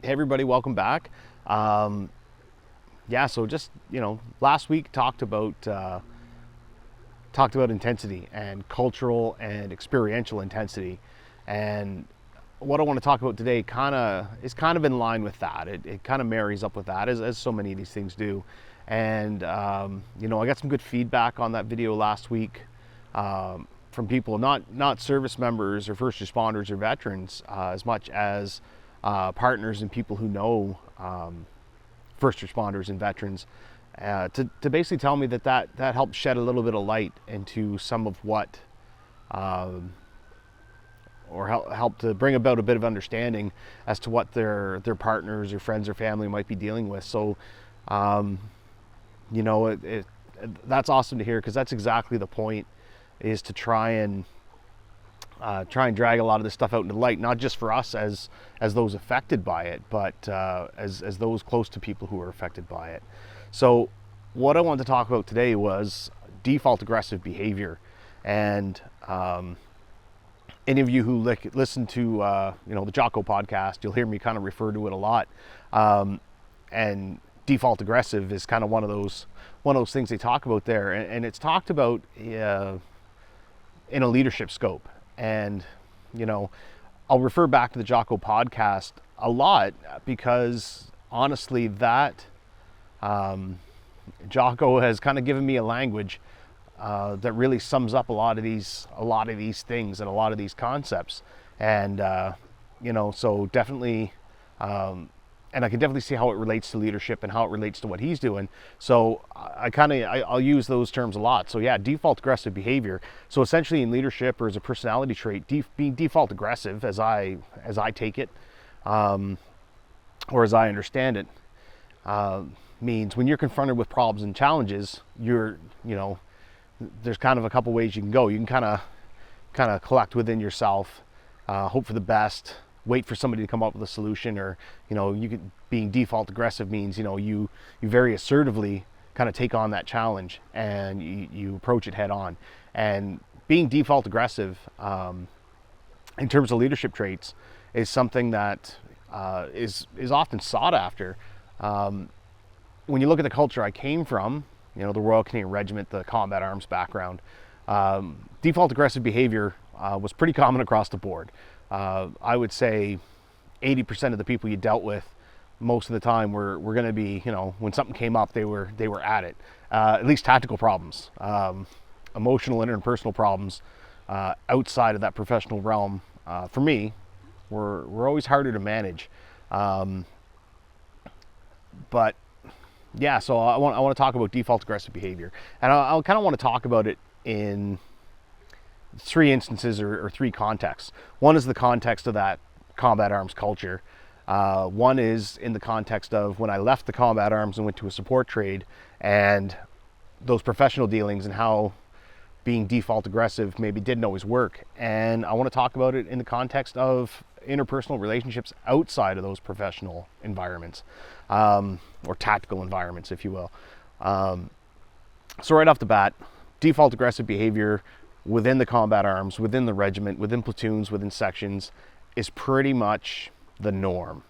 Hey everybody, welcome back. So just last week talked about intensity and cultural and experiential intensity, and what I want to talk about today is kind of in line with that. It kind of marries up with that, as so many of these things do. And I got some good feedback on that video last week from people, not service members or first responders or veterans, as much as partners and people who know first responders and veterans, to basically tell me that helped shed a little bit of light into some of what, or help to bring about a bit of understanding as to what their partners or friends or family might be dealing with. So, that's awesome to hear, because that's exactly the point, is to try and drag a lot of this stuff out into the light, not just for us as those affected by it, but as those close to people who are affected by it. So what I wanted to talk about today was default aggressive behavior. And any of you who listen to the Jocko podcast, you'll hear me kind of refer to it a lot. And default aggressive is kind of one of those things they talk about there, and it's talked about in a leadership scope. And I'll refer back to the Jocko podcast a lot, because honestly, that Jocko has kind of given me a language that really sums up a lot of these things and a lot of these concepts. And so definitely, and I can definitely see how it relates to leadership and how it relates to what he's doing. So I'll use those terms a lot. So yeah, default aggressive behavior. So essentially, in leadership, or as a personality trait, being default aggressive, as I take it, or as I understand it, means when you're confronted with problems and challenges, there's kind of a couple ways you can go. You can kind of collect within yourself, hope for the best, wait for somebody to come up with a solution, or being default aggressive means you very assertively kind of take on that challenge, and you approach it head on. And being default aggressive, in terms of leadership traits, is something that is often sought after. When you look at the culture I came from, the Royal Canadian Regiment, the combat arms background, default aggressive behavior was pretty common across the board. I would say 80% of the people you dealt with most of the time were going to be, when something came up, they were at it. At least tactical problems, emotional and interpersonal problems outside of that professional realm, for me, were always harder to manage. But yeah, so I want to talk about default aggressive behavior, and I kind of want to talk about it in three instances, or three contexts. One is the context of that combat arms culture. One is in the context of when I left the combat arms and went to a support trade, and those professional dealings, and how being default aggressive maybe didn't always work. And I want to talk about it in the context of interpersonal relationships outside of those professional environments, or tactical environments, if you will. So right off the bat, default aggressive behavior within the combat arms, within the regiment, within platoons, within sections, is pretty much the norm.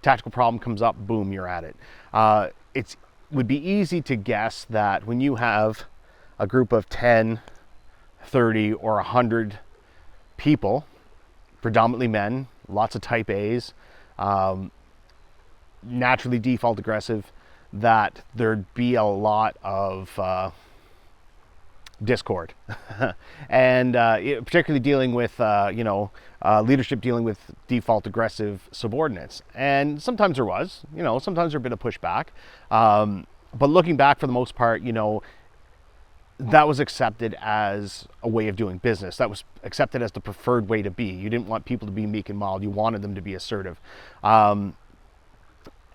Tactical problem comes up, boom, you're at it. It would be easy to guess that when you have a group of 10, 30, or 100 people, predominantly men, lots of type A's, naturally default aggressive, that there'd be a lot of discord. And particularly dealing with leadership dealing with default aggressive subordinates. And sometimes there was, sometimes there's a bit of pushback, but looking back, for the most part, that was accepted as a way of doing business. That was accepted as the preferred way to be. You didn't want people to be meek and mild. You wanted them to be assertive. And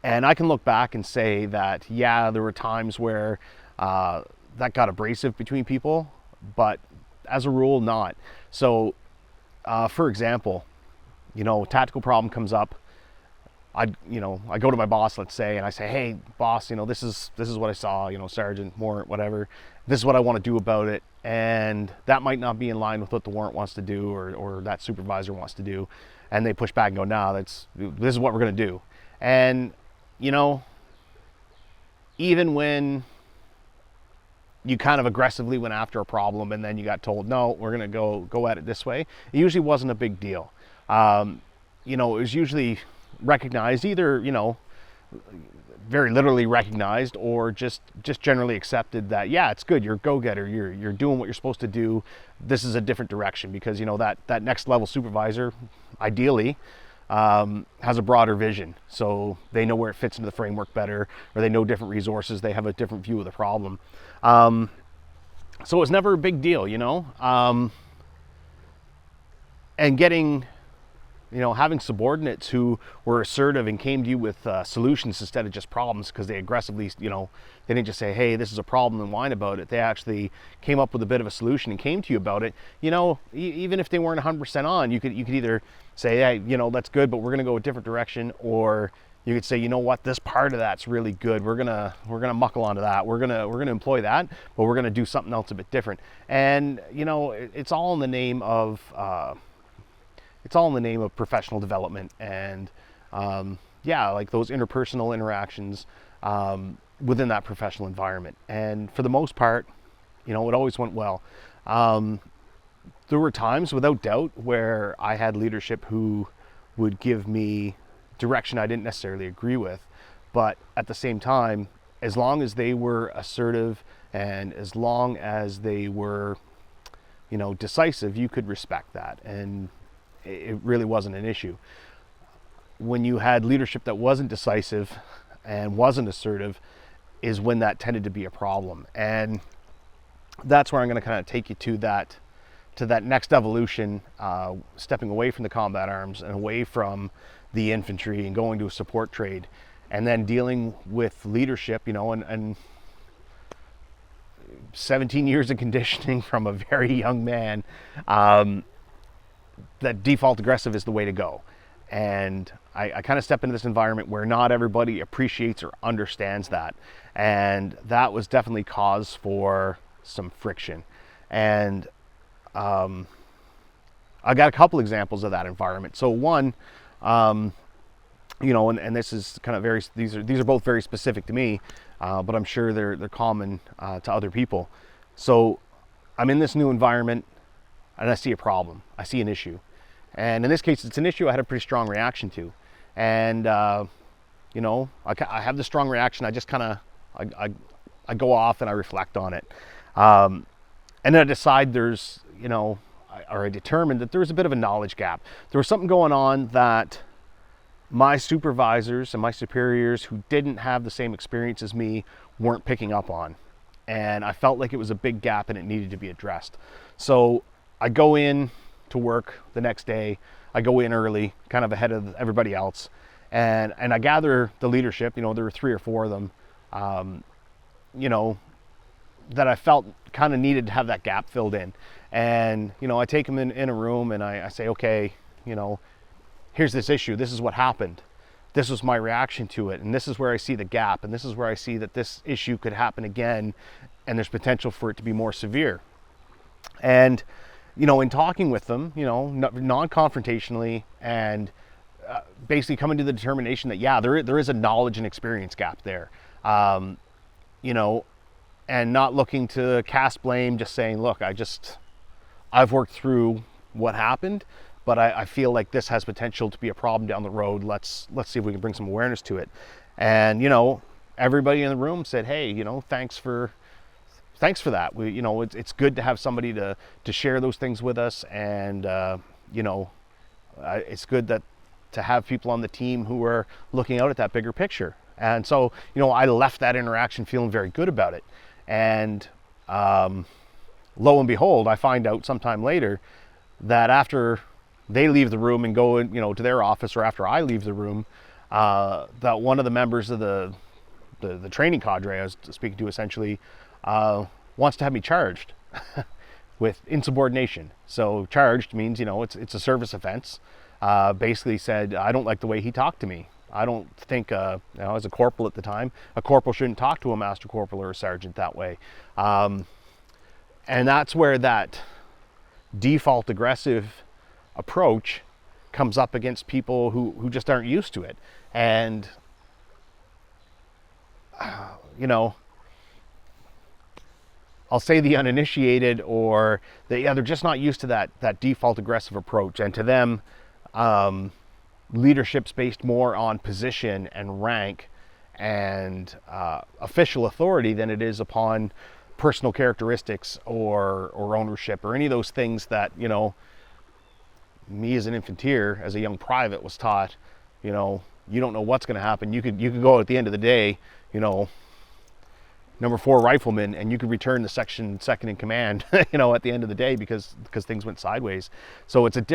I can look back and say that, yeah, there were times where that got abrasive between people, but as a rule, not. So, for example, tactical problem comes up. I go to my boss, let's say, and I say, hey, boss, this is what I saw, sergeant, warrant, whatever. This is what I want to do about it. And that might not be in line with what the warrant wants to do, or that supervisor wants to do. And they push back and go, no, this is what we're going to do. And, you know, even when you kind of aggressively went after a problem and then you got told, no, we're going to go at it this way, it usually wasn't a big deal. You know, it was usually recognized, either, you know, very literally recognized, or just generally accepted that, yeah, it's good, you're a go-getter, you're doing what you're supposed to do, this is a different direction. Because, you know, that next level supervisor, ideally, has a broader vision, so they know where it fits into the framework better, or they know different resources, they have a different view of the problem. So it was never a big deal, you know. And getting, you know, having subordinates who were assertive and came to you with solutions instead of just problems, because they aggressively, you know, they didn't just say, hey, this is a problem, and whine about it. They actually came up with a bit of a solution and came to you about it. You know, even if they weren't 100% on, you could either say, hey, you know, that's good, but we're going to go a different direction, or you could say, you know what, this part of that's really good. We're gonna muckle onto that. We're gonna employ that, but we're gonna do something else a bit different. And, you know, it's all in the name of professional development, and yeah, like those interpersonal interactions within that professional environment. And for the most part, you know, it always went well. There were times, without doubt, where I had leadership who would give me direction I didn't necessarily agree with, but at the same time, as long as they were assertive and as long as they were, you know, decisive, you could respect that, and it really wasn't an issue. When you had leadership that wasn't decisive and wasn't assertive is when that tended to be a problem. And that's where I'm going to kind of take you to that next evolution, stepping away from the combat arms and away from the infantry and going to a support trade, and then dealing with leadership, you know, and 17 years of conditioning from a very young man, that default aggressive is the way to go. And I kind of step into this environment where not everybody appreciates or understands that, and that was definitely cause for some friction. And I got a couple examples of that environment. So one, you know, and this is kind of these are both very specific to me, but I'm sure they're common to other people. So I'm in this new environment and I see a problem, I see an issue. And in this case, it's an issue I had a pretty strong reaction to. And, you know, I have this strong reaction, I just kind of, I go off and I reflect on it. And then I decide there's, you know, I determined that there was a bit of a knowledge gap. There was something going on that my supervisors and my superiors who didn't have the same experience as me weren't picking up on. And I felt like it was a big gap and it needed to be addressed. So I go in to work the next day. I go in early, kind of ahead of everybody else. And I gather the leadership, you know, there were 3 or 4 of them, you know, that I felt kind of needed to have that gap filled in. And, you know, I take them in a room and I say, okay, you know, here's this issue. This is what happened. This was my reaction to it. And this is where I see the gap. And this is where I see that this issue could happen again. And there's potential for it to be more severe. And, you know, in talking with them, you know, non-confrontationally, and basically coming to the determination that, yeah, there is a knowledge and experience gap there. You know, and not looking to cast blame, just saying, look, I've worked through what happened, but I feel like this has potential to be a problem down the road. Let's see if we can bring some awareness to it. And, you know, everybody in the room said, hey, you know, thanks for that. You know, it's good to have somebody to share those things with us. And, you know, it's good to have people on the team who are looking out at that bigger picture. And so, you know, I left that interaction feeling very good about it. And lo and behold, I find out sometime later that after they leave the room and go, you know, to their office, or after I leave the room, that one of the members of the training cadre I was speaking to essentially wants to have me charged with insubordination. So charged means, you know, it's a service offense. Basically said, I don't like the way he talked to me. I don't think, you know, as a corporal at the time, a corporal shouldn't talk to a master corporal or a sergeant that way. And that's where that default aggressive approach comes up against people who just aren't used to it. And, you know, I'll say the uninitiated, or they're just not used to that default aggressive approach. And to them, leadership's based more on position and rank and official authority than it is upon personal characteristics or ownership or any of those things that, you know, me as an infanteer, as a young private, was taught. You know, you don't know what's going to happen. You could go at the end of the day, you know, number 4 rifleman, and you could return to section second in command, you know, at the end of the day, because things went sideways. So it's that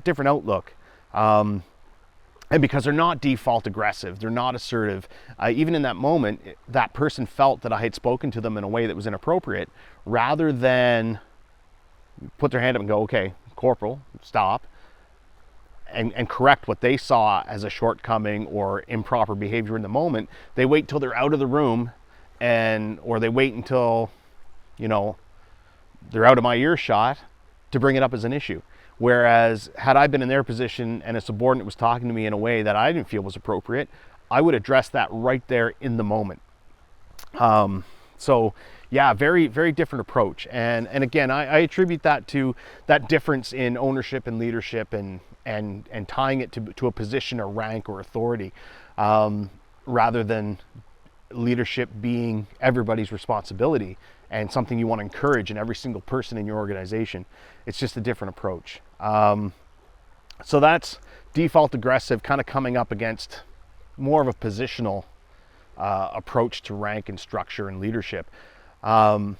different outlook. And because they're not default aggressive, they're not assertive, even in that moment, that person felt that I had spoken to them in a way that was inappropriate, rather than put their hand up and go, okay, corporal, stop, and correct what they saw as a shortcoming or improper behavior in the moment. They wait till they're out of the room, or they wait until, you know, they're out of my earshot to bring it up as an issue. Whereas had I been in their position and a subordinate was talking to me in a way that I didn't feel was appropriate, I would address that right there in the moment. So yeah, very, very different approach. And again, I attribute that to that difference in ownership and leadership, and tying it to a position or rank or authority, rather than leadership being everybody's responsibility and something you want to encourage in every single person in your organization. It's just a different approach. So that's default aggressive, kind of coming up against more of a positional approach to rank and structure and leadership. The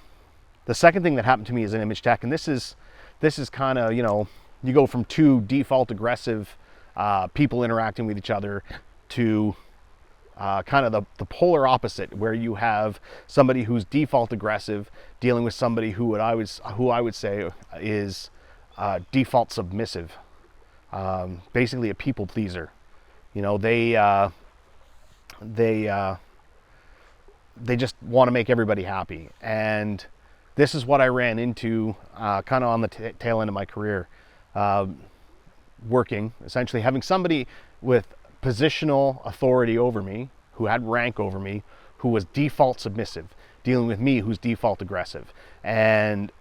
second thing that happened to me as an image tech, and this is kind of, you know, you go from 2 default aggressive people interacting with each other to kind of the polar opposite, where you have somebody who's default aggressive dealing with somebody who I would say is default submissive, basically a people pleaser. You know, they just want to make everybody happy. And this is what I ran into kind of on the tail end of my career, working, essentially having somebody with positional authority over me, who had rank over me, who was default submissive, dealing with me, who's default aggressive. And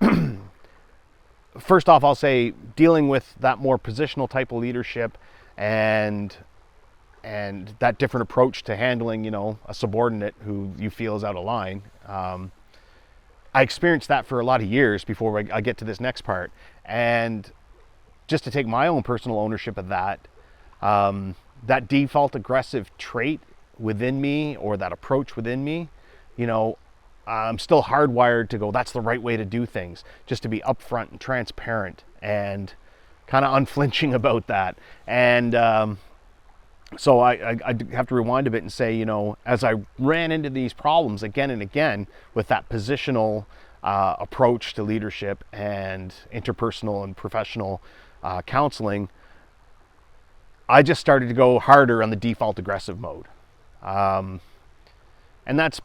first off, I'll say dealing with that more positional type of leadership and that different approach to handling, you know, a subordinate who you feel is out of line. I experienced that for a lot of years before I get to this next part. And just to take my own personal ownership of that, that default aggressive trait within me, or that approach within me, you know, I'm still hardwired to go, that's the right way to do things, just to be upfront and transparent and kind of unflinching about that. And so I have to rewind a bit and say, you know, as I ran into these problems again and again with that positional approach to leadership and interpersonal and professional counseling, I just started to go harder on the default aggressive mode. And that's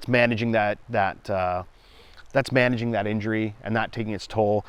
managing that injury and that taking its toll.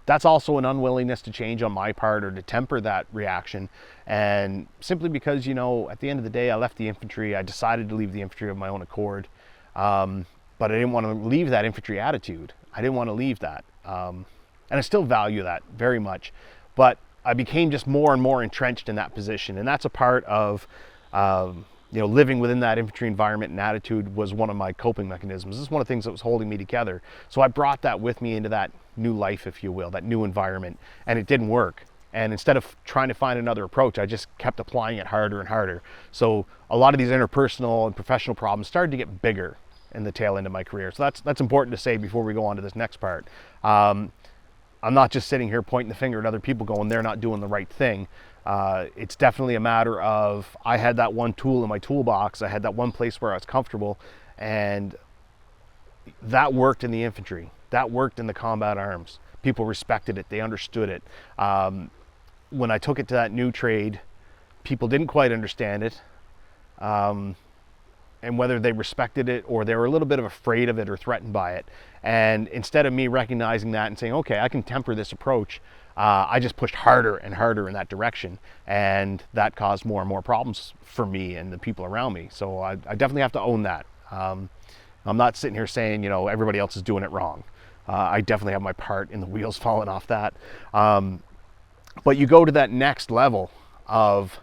That's also an unwillingness to change on my part or to temper that reaction. And simply because, you know, at the end of the day, I left the infantry. I decided to leave the infantry of my own accord. But I didn't want to leave that infantry attitude. I didn't want to leave that. And I still value that very much. But I became just more and more entrenched in that position. And that's a part of, you know, living within that infantry environment and attitude was one of my coping mechanisms. This is one of the things that was holding me together. So I brought that with me into that new life, if you will, that new environment, and it didn't work. And instead of trying to find another approach, I just kept applying it harder and harder. So a lot of these interpersonal and professional problems started to get bigger in the tail end of my career. So that's important to say before we go on to this next part. I'm not just sitting here pointing the finger at other people going, they're not doing the right thing. It's definitely a matter of, I had that one tool in my toolbox. I had that one place where I was comfortable, and that worked in the infantry. That worked in the combat arms. People respected it. They understood it. When I took it to that new trade, people didn't quite understand it. and whether they respected it or they were a little bit of afraid of it or threatened by it. And instead of me recognizing that and saying, okay, I can temper this approach, I just pushed harder and harder in that direction, and that caused more and more problems for me and the people around me. So I definitely have to own that. I'm not sitting here saying, everybody else is doing it wrong. I definitely have my part in the wheels falling off that. But you go to that next level of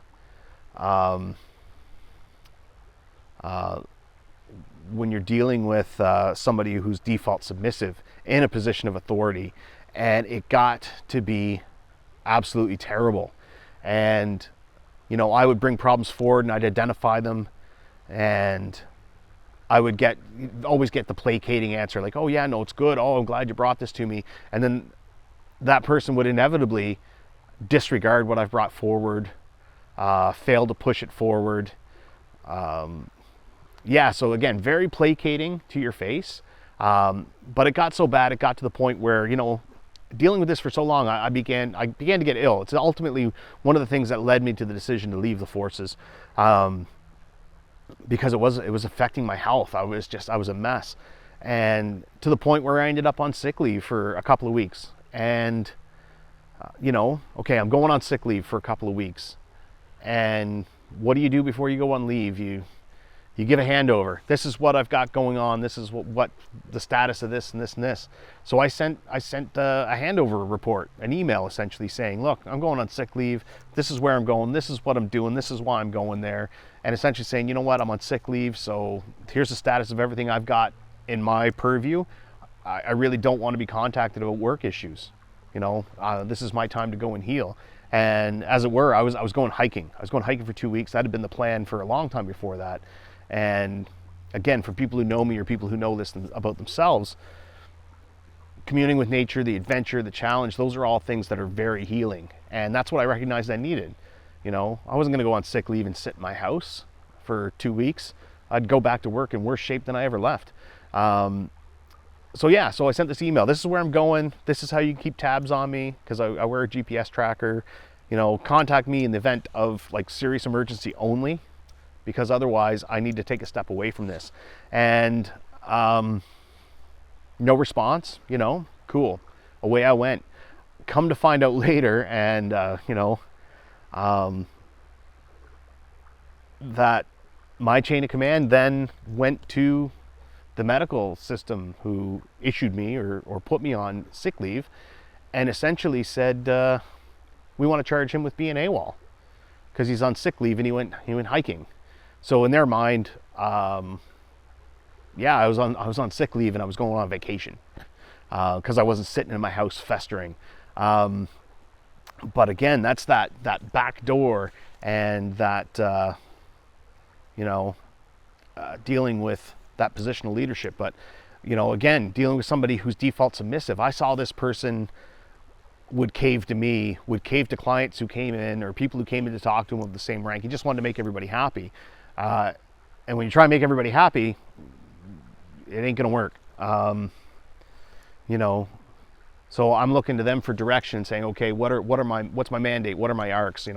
when you're dealing with somebody who's default submissive in a position of authority, and it got to be absolutely terrible. And I would bring problems forward and I'd identify them, and I would always get the placating answer like, oh yeah, no, it's good, oh, I'm glad you brought this to me. And then that person would inevitably disregard what I've brought forward, fail to push it forward. So again, very placating to your face. But it got so bad, it got to the point where, dealing with this for so long, I began to get ill. It's ultimately one of the things that led me to the decision to leave the forces, because it was affecting my health. I was a mess, and to the point where I ended up on sick leave for a couple of weeks. And okay, I'm going on sick leave for a couple of weeks, and what do you do before you go on leave? You give a handover. This is what I've got going on. This is what the status of this and this and this. So I sent a handover report, an email essentially saying, look, I'm going on sick leave. This is where I'm going. This is what I'm doing. This is why I'm going there. And essentially saying, you know what, I'm on sick leave. So here's the status of everything I've got in my purview. I really don't want to be contacted about work issues. This is my time to go and heal. And as it were, I was going hiking. I was going hiking for 2 weeks. That had been the plan for a long time before that. And again, for people who know me or people who know this about themselves, communing with nature, the adventure, the challenge, those are all things that are very healing. And that's what I recognized I needed. I wasn't going to go on sick leave and sit in my house for 2 weeks. I'd go back to work in worse shape than I ever left. So I sent this email. This is where I'm going. This is how you keep tabs on me, because I wear a GPS tracker. Contact me in the event of like serious emergency only, because otherwise I need to take a step away from this. And no response, cool. Away I went. Come to find out later, and that my chain of command then went to the medical system who issued me or put me on sick leave, and essentially said, we want to charge him with being AWOL because he's on sick leave and he went hiking. So in their mind, I was on sick leave and I was going on vacation because I wasn't sitting in my house festering. But again, that's that back door, and that dealing with that positional leadership. But again, dealing with somebody who's default submissive, I saw this person would cave to me, would cave to clients who came in or people who came in to talk to him of the same rank. He just wanted to make everybody happy. And when you try and make everybody happy, it ain't gonna work. So I'm looking to them for direction, saying, okay, what's my mandate? What are my arcs?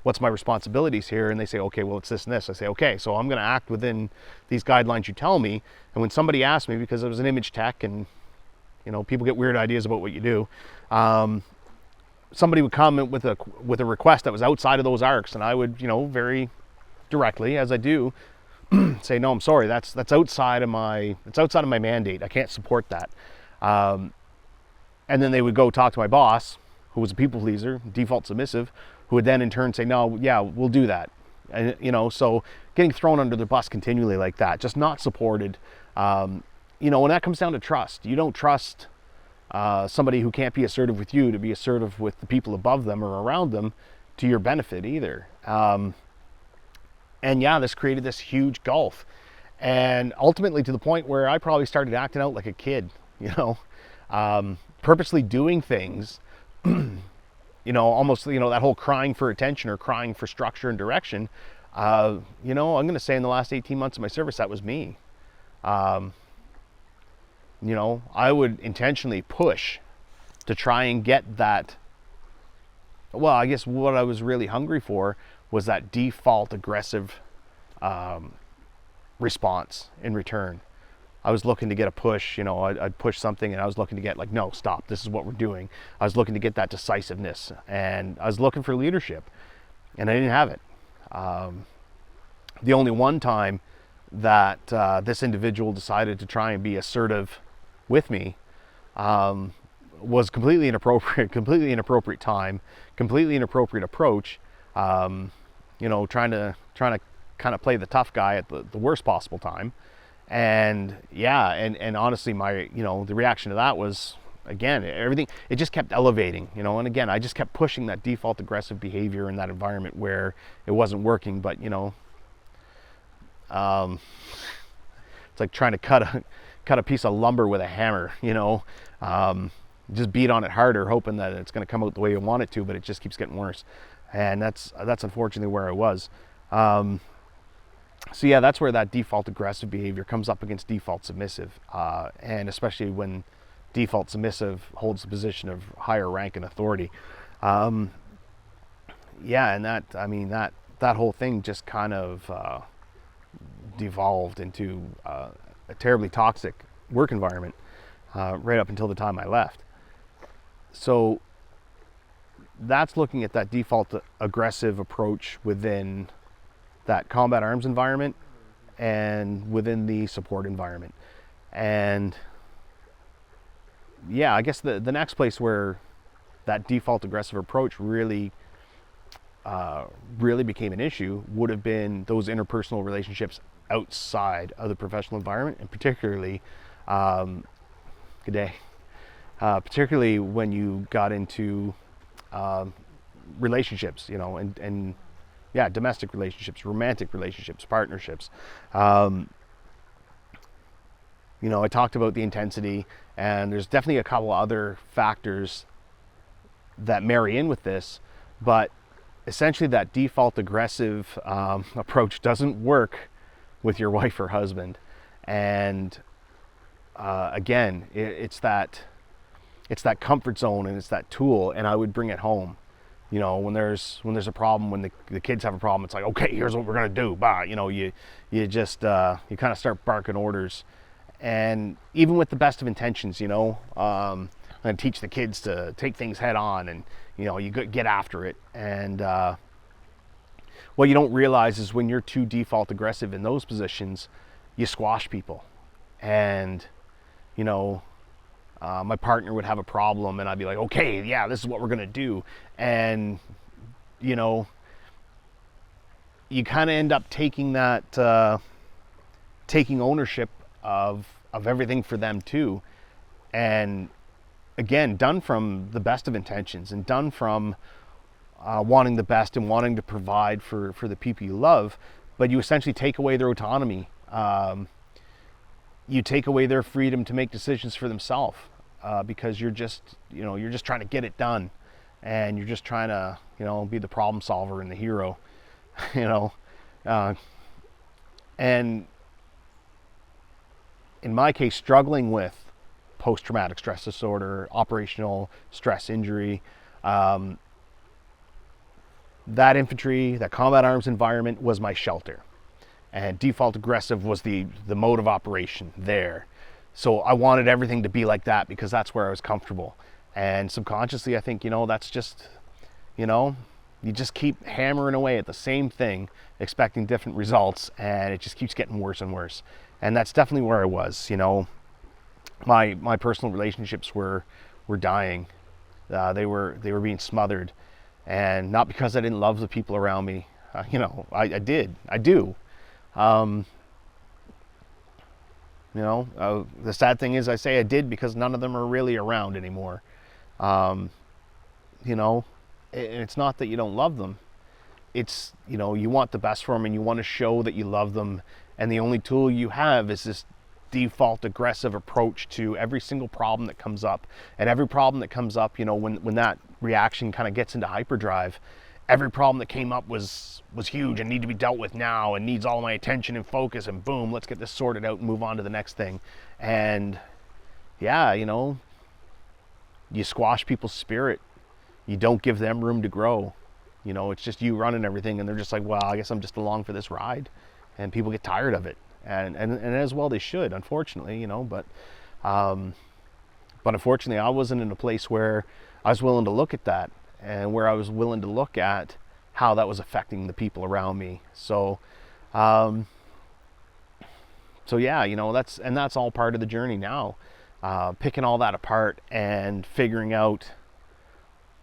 What's my responsibilities here? And they say, okay, well, it's this and this. I say, okay, so I'm gonna act within these guidelines you tell me. And when somebody asked me, because I was an image tech and people get weird ideas about what you do, somebody would come with a request that was outside of those arcs, and I would, very directly, as I do, say, no, I'm sorry, that's outside of my mandate. I can't support that. And then they would go talk to my boss, who was a people pleaser, default submissive, who would then in turn say, no, yeah, we'll do that. And so getting thrown under the bus continually like that, just not supported. And that comes down to trust. You don't trust somebody who can't be assertive with you to be assertive with the people above them or around them to your benefit either. This created this huge gulf, and ultimately to the point where I probably started acting out like a kid, purposely doing things, almost, that whole crying for attention or crying for structure and direction. I'm going to say in the last 18 months of my service, that was me. I would intentionally push to try and get that. Well, I guess what I was really hungry for was that default aggressive response in return. I was looking to get a push, you know, I'd push something and I was looking to get like, no, stop, this is what we're doing. I was looking to get that decisiveness, and I was looking for leadership, and I didn't have it. The only one time that this individual decided to try and be assertive with me was completely inappropriate time, completely inappropriate approach. You know, trying to kind of play the tough guy at the worst possible time. And yeah, and honestly, the reaction to that was, again, everything, it just kept elevating, you know, and again, I just kept pushing that default aggressive behavior in that environment where it wasn't working. But, you know, it's like trying to cut a piece of lumber with a hammer, you know, just beat on it harder, hoping that it's going to come out the way you want it to, but it just keeps getting worse. And that's unfortunately where I was. So yeah, that's where that default aggressive behavior comes up against default submissive, and especially when default submissive holds the position of higher rank and authority. Yeah, and that whole thing just kind of devolved into a terribly toxic work environment right up until the time I left. So that's looking at that default aggressive approach within that combat arms environment and within the support environment. And yeah, I guess the next place where that default aggressive approach really became an issue would have been those interpersonal relationships outside of the professional environment, and particularly particularly when you got into relationships, you know, and yeah, domestic relationships, romantic relationships, partnerships. You know, I talked about the intensity, and there's definitely a couple other factors that marry in with this, but essentially that default aggressive approach doesn't work with your wife or husband. And again, it's that comfort zone, and it's that tool, and I would bring it home. You know, when there's a problem, when the kids have a problem, it's like, okay, here's what we're gonna do. Bah, you know, you just you kind of start barking orders, and even with the best of intentions, you know, I'm gonna teach the kids to take things head on, and you know, you get after it. And what you don't realize is when you're too default aggressive in those positions, you squash people. And you know, my partner would have a problem, and I'd be like, okay, yeah, this is what we're gonna do. And you know, you kind of end up taking ownership of everything for them too. And again, done from the best of intentions, and done from wanting the best and wanting to provide for the people you love, but you essentially take away their autonomy. You take away their freedom to make decisions for themselves, because you're just trying to get it done, and you're just trying to, you know, be the problem solver and the hero, you know. And in my case, struggling with post-traumatic stress disorder, operational stress injury, that infantry, that combat arms environment was my shelter. And default aggressive was the mode of operation there. So I wanted everything to be like that because that's where I was comfortable. And subconsciously, I think, you know, that's just, you know, you just keep hammering away at the same thing, expecting different results, and it just keeps getting worse and worse. And that's definitely where I was. You know, my personal relationships were dying. They were being smothered, and not because I didn't love the people around me. You know, I do. You know, the sad thing is I say I did because none of them are really around anymore. You know, it's not that you don't love them. It's, you know, you want the best for them, and you want to show that you love them. And the only tool you have is this default aggressive approach to every single problem that comes up. And every problem that comes up, you know, when that reaction kind of gets into hyperdrive, every problem that came up was huge and need to be dealt with now and needs all my attention and focus, and boom, let's get this sorted out and move on to the next thing. And yeah, you know, you squash people's spirit. You don't give them room to grow. You know, it's just you running everything, and they're just like, well, I guess I'm just along for this ride. And people get tired of it. and as well they should, unfortunately, but unfortunately I wasn't in a place where I was willing to look at that, and where I was willing to look at how that was affecting the people around me. So yeah, that's all part of the journey now, picking all that apart and figuring out,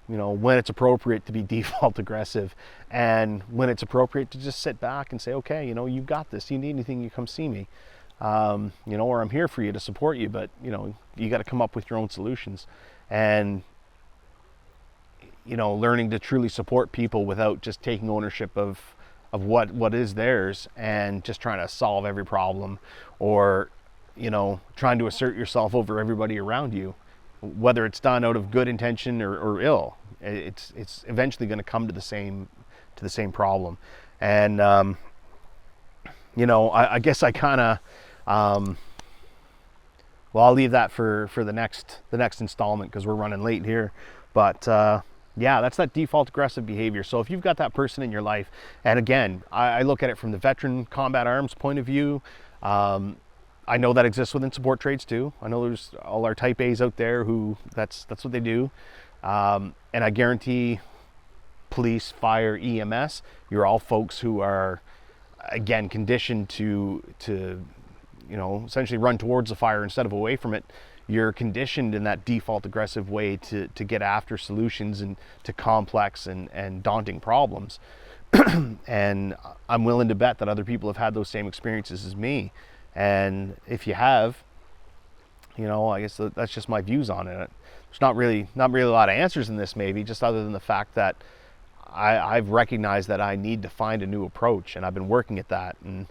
when it's appropriate to be default aggressive, and when it's appropriate to just sit back and say, okay, you've got this. You need anything, you come see me, or I'm here for you to support you, but you got to come up with your own solutions, and learning to truly support people without just taking ownership of what is theirs and just trying to solve every problem, or trying to assert yourself over everybody around you, whether it's done out of good intention or ill. It's eventually going to come to the same problem. And I guess I kind of I'll leave that for the next installment, because we're running late here. But yeah, that's that default aggressive behavior. So if you've got that person in your life, and again, I look at it from the veteran combat arms point of view. I know that exists within support trades too. I know there's all our type A's out there who that's what they do. And I guarantee police, fire, EMS, you're all folks who are, again, conditioned to essentially run towards the fire instead of away from it. You're conditioned in that default aggressive way to get after solutions and to complex and daunting problems. And I'm willing to bet that other people have had those same experiences as me. And if you have, I guess that's just my views on it. There's not really a lot of answers in this, maybe, just other than the fact that I've recognized that I need to find a new approach, and I've been working at that. And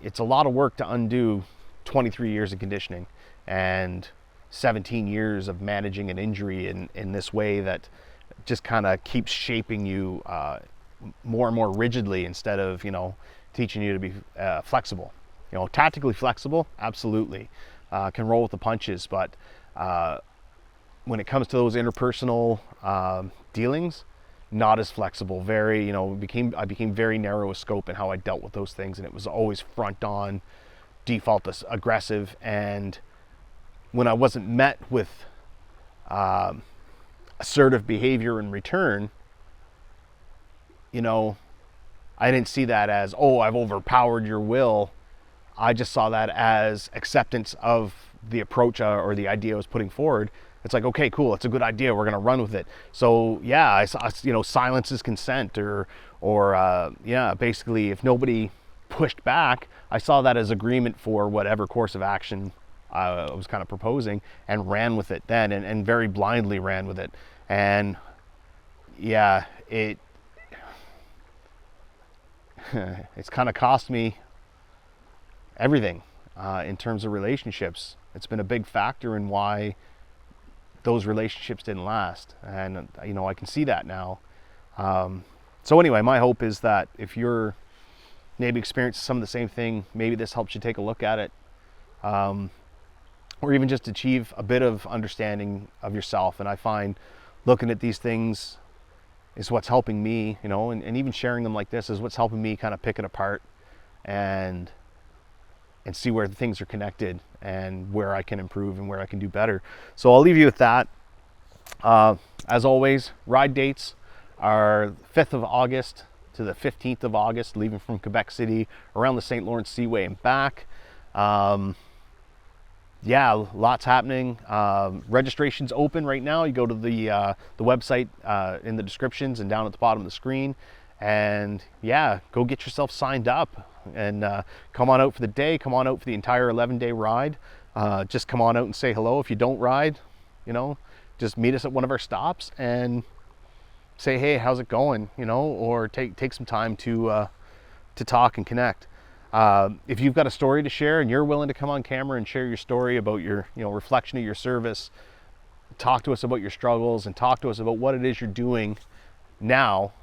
it's a lot of work to undo 23 years of conditioning and 17 years of managing an injury in this way that just kind of keeps shaping you more and more rigidly, instead of teaching you to be flexible. Tactically flexible, absolutely, can roll with the punches, but when it comes to those interpersonal dealings, not as flexible. Very, I became very narrow of scope in how I dealt with those things, and it was always front on, default aggressive. And when I wasn't met with assertive behavior in return, I didn't see that as, oh, I've overpowered your will. I just saw that as acceptance of the approach or the idea I was putting forward. It's like, okay, cool, it's a good idea, we're going to run with it. So yeah, I saw, silence is consent, or basically, if nobody pushed back, I saw that as agreement for whatever course of action I was kind of proposing, and ran with it then, and very blindly ran with it. And yeah, it's kind of cost me everything in terms of relationships. It's been a big factor in why those relationships didn't last, and I can see that now. So anyway, my hope is that if you're maybe experiencing some of the same thing, maybe this helps you take a look at it, or even just achieve a bit of understanding of yourself. And I find looking at these things is what's helping me, and even sharing them like this is what's helping me kind of pick it apart and see where the things are connected and where I can improve and where I can do better. So I'll leave you with that. As always, ride dates are 5th of August to the 15th of August, leaving from Quebec City around the St. Lawrence Seaway and back. Yeah, lots happening. Registration's open right now. You go to the website in the descriptions and down at the bottom of the screen. And yeah, go get yourself signed up, and come on out for the day, come on out for the entire 11-day ride. Just come on out and say hello. If you don't ride, just meet us at one of our stops and say, hey, how's it going? Or take some time to talk and connect. If you've got a story to share and you're willing to come on camera and share your story about your reflection of your service, talk to us about your struggles and talk to us about what it is you're doing now,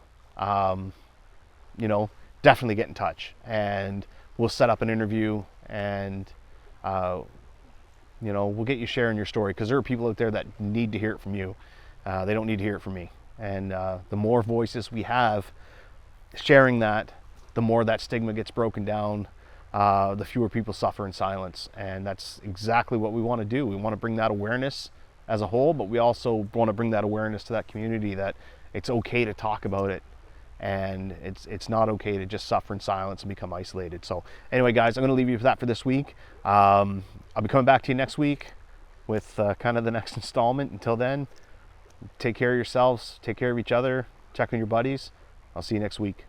definitely get in touch, and we'll set up an interview, and we'll get you sharing your story, because there are people out there that need to hear it from you. They don't need to hear it from me. And the more voices we have sharing that, the more that stigma gets broken down, the fewer people suffer in silence. And that's exactly what we want to do. We want to bring that awareness as a whole, but we also want to bring that awareness to that community that it's okay to talk about it, and it's not okay to just suffer in silence and become isolated. So anyway, guys, I'm going to leave you with that for this week. I'll be coming back to you next week with kind of the next installment. Until then, take care of yourselves, take care of each other, check on your buddies. I'll see you next week.